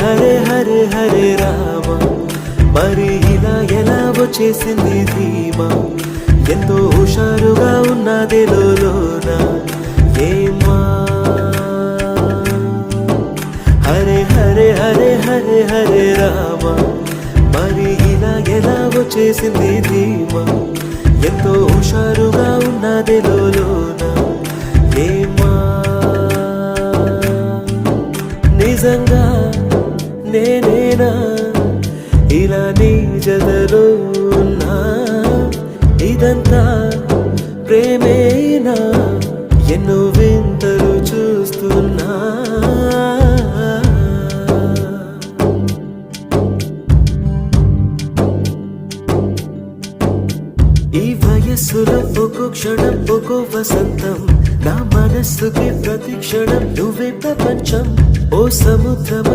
హరే హరే హరే రామ, మరి ఇలా ఎలా వచ్చేసింది ధీమా, ఎంతో హుషారుగా ఉన్నది లోన ఏమా. హరే హరే హరే హరే హరే రామ, మరి ఇలా ఎలా వచ్చేసింది ధీమా, ఎంతో హుషారుగా ఉన్నది లోన ఏమా. నిజంగా నేనేనా ఇలా నీ జతలో ఉన్నా, ఇదంతా ప్రేమేనా, ఎన్నో వింతలు చూస్తున్నా. ఈ వయస్సులో ఒక్కో క్షణం ఒక్కో వసంతం, నా మనస్సుకి ప్రతి క్షణం నువ్వే ప్రపంచం. ఓ సముద్రం